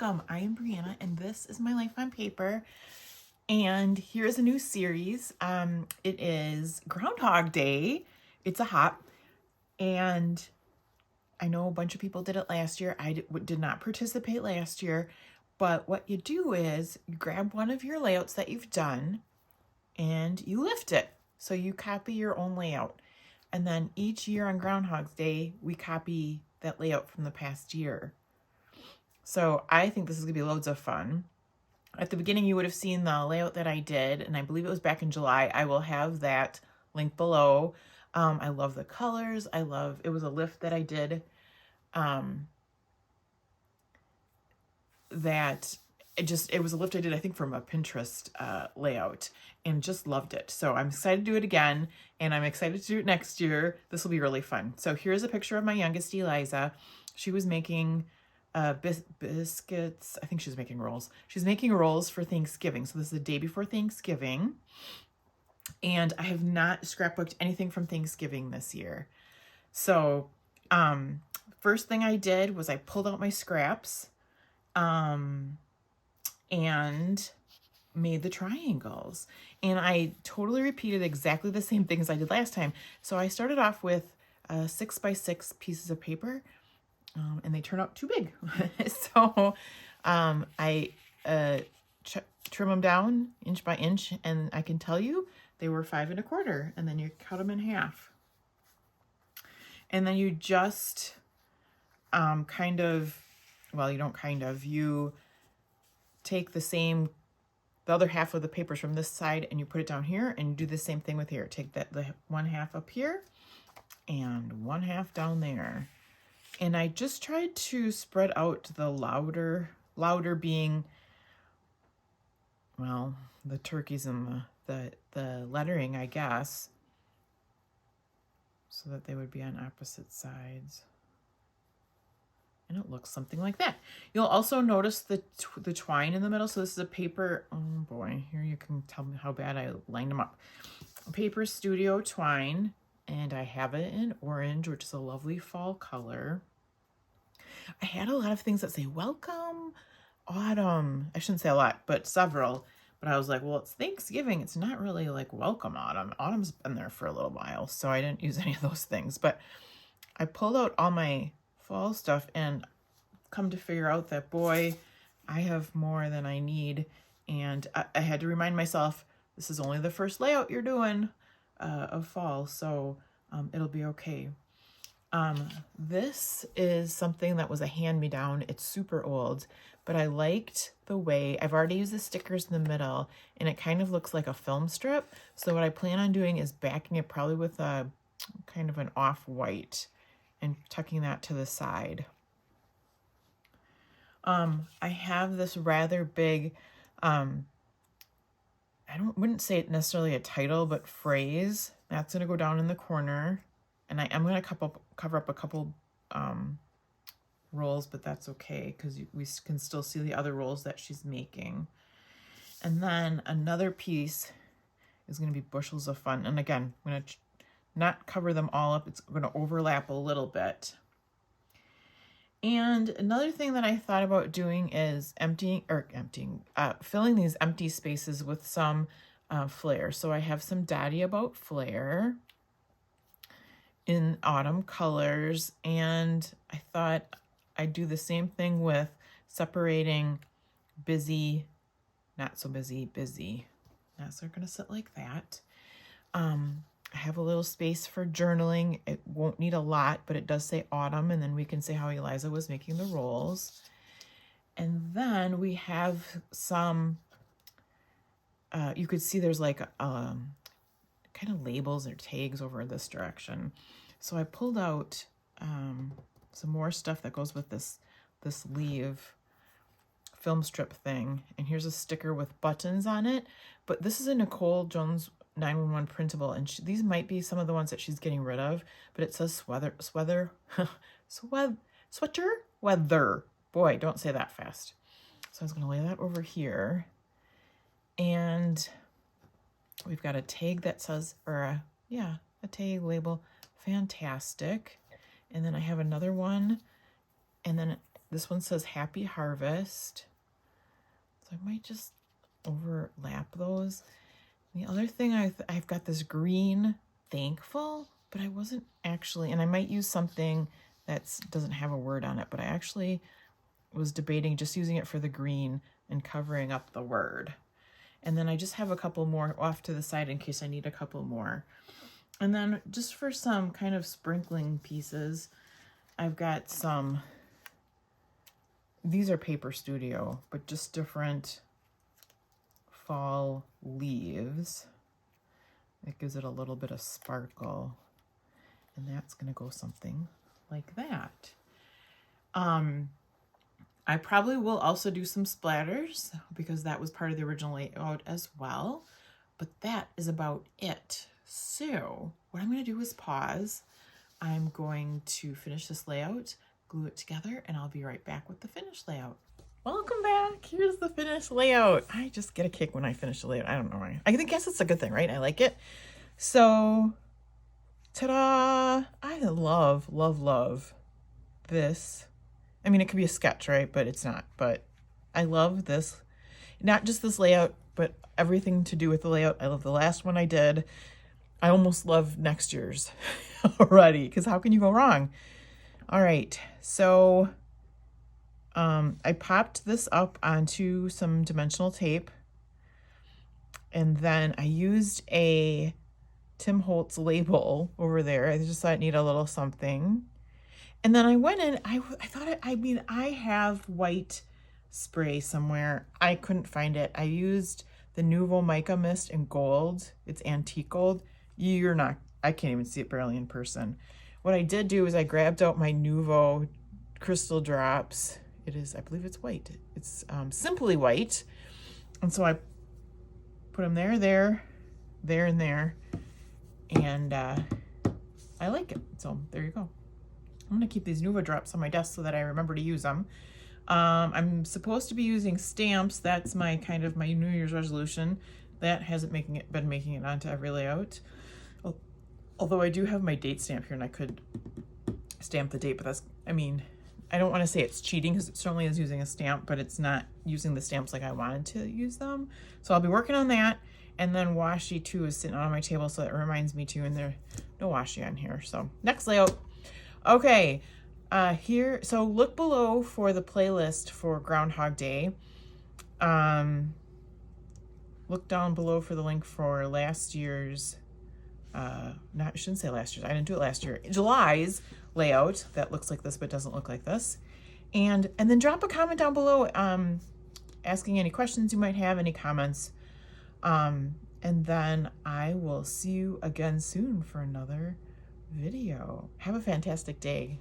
welcome. I am Brianna and this is my life on paper. And here's a new series. It is Groundhog Day. It's a hop. And I know a bunch of people did it last year. I did not participate last year. But what you do is you grab one of your layouts that you've done and you lift it. So you copy your own layout. And then each year on Groundhog Day, we copy that layout from the past year. So I think this is gonna be loads of fun. At the beginning, you would have seen the layout that I did, and I believe it was back in July. I will have that link below. I love the colors. It was a lift that I did. It was a lift I did, I think, from a Pinterest layout, and just loved it. So I'm excited to do it again, and I'm excited to do it next year. This will be really fun. So here's a picture of my youngest, Eliza. She was making biscuits. I think she was making rolls. She's making rolls for Thanksgiving. So this is the day before Thanksgiving. And I have not scrapbooked anything from Thanksgiving this year. So first thing I did was I pulled out my scraps and made the triangles. And I totally repeated exactly the same thing as I did last time. So I started off with 6x6 pieces of paper. And they turn out too big. So I trim them down inch by inch, and I can tell you they were 5 1/4, and then you cut them in half. And then you just you take the other half of the papers from this side and you put it down here, and you do the same thing with here. Take the one half up here and one half down there. And I just tried to spread out the louder being, well, the turkeys and the lettering, I guess, so that they would be on opposite sides. And it looks something like that. You'll also notice the twine in the middle. So this is a paper, oh boy, here you can tell me how bad I lined them up. Paper Studio twine, and I have it in orange, which is a lovely fall color. I had a lot of things that say welcome autumn. I shouldn't say a lot, but several. But I was like, well, it's Thanksgiving. It's not really like welcome autumn. Autumn's been there for a little while, so I didn't use any of those things. But I pulled out all my fall stuff and come to figure out that, boy, I have more than I need. And I had to remind myself, this is only the first layout you're doing of fall, so it'll be okay. This is something that was a hand-me-down. It's super old, but I liked the way, I've already used the stickers in the middle, and it kind of looks like a film strip. So what I plan on doing is backing it probably with a kind of an off-white and tucking that to the side. I have this rather big, wouldn't say it necessarily a title, but phrase. That's going to go down in the corner. And I'm going to cover up a couple rolls, but that's okay because we can still see the other rolls that she's making. And then another piece is going to be bushels of fun. And again, I'm going to not cover them all up. It's going to overlap a little bit. And another thing that I thought about doing is filling these empty spaces with some flair. So I have some Daddy About flair in autumn colors, and I thought I'd do the same thing with separating busy, not so busy, busy. So they're gonna sit like that. I have a little space for journaling. It won't need a lot, but it does say autumn, and then we can say how Eliza was making the rolls. And then we have some, you could see there's like kind of labels or tags over this direction. So I pulled out some more stuff that goes with this leaf film strip thing. And here's a sticker with buttons on it. But this is a Nicole Jones 911 printable, and these might be some of the ones that she's getting rid of. But it says sweater weather. Boy, don't say that fast. So I was going to lay that over here. And we've got a tag that says, a tag label, fantastic. And then I have another one, and then This one says Happy Harvest. So I might just overlap those. The other thing, I've got this green Thankful, but I wasn't actually, and I might use something that doesn't have a word on it, but I actually was debating just using it for the green and covering up the word. And then I just have a couple more off to the side in case I need a couple more. And then just for some kind of sprinkling pieces, I've got some, these are Paper Studio, but just different fall leaves. It gives it a little bit of sparkle. And that's gonna go something like that. I probably will also do some splatters because that was part of the original layout as well. But that is about it. So what I'm going to do is pause. I'm going to finish this layout, glue it together, and I'll be right back with the finished layout. Welcome back. Here's the finished layout. I just get a kick when I finish the layout. I don't know why. I guess it's a good thing, right? I like it. So, ta-da! I love, love, love this. I mean, it could be a sketch, right? But it's not. But I love this. Not just this layout, but everything to do with the layout. I love the last one I did. I almost love next year's already, because how can you go wrong? All right, so I popped this up onto some dimensional tape, and then I used a Tim Holtz label over there. I just thought it needed a little something. And then I went in, I thought, I have white spray somewhere. I couldn't find it. I used the Nuvo Mica Mist in gold. It's antique gold. I can't even see it barely in person. What I did do is I grabbed out my Nuvo crystal drops. It is, I believe it's white. It's Simply White. And so I put them there, and there. And I like it. So there you go. I'm going to keep these Nuvo drops on my desk so that I remember to use them. I'm supposed to be using stamps. That's my kind of my New Year's resolution. That hasn't been making it onto every layout. Although I do have my date stamp here and I could stamp the date, but that's, I mean, I don't want to say it's cheating because it certainly is using a stamp, but it's not using the stamps like I wanted to use them. So I'll be working on that. And then washi too is sitting on my table, so it reminds me too, and there's no washi on here. So next layout. Okay, here, so look below for the playlist for Groundhog Day. Look down below for the link for last year's, I shouldn't say last year's, I didn't do it last year, July's layout that looks like this but doesn't look like this. And then drop a comment down below asking any questions you might have, any comments. And then I will see you again soon for another video. Have a fantastic day.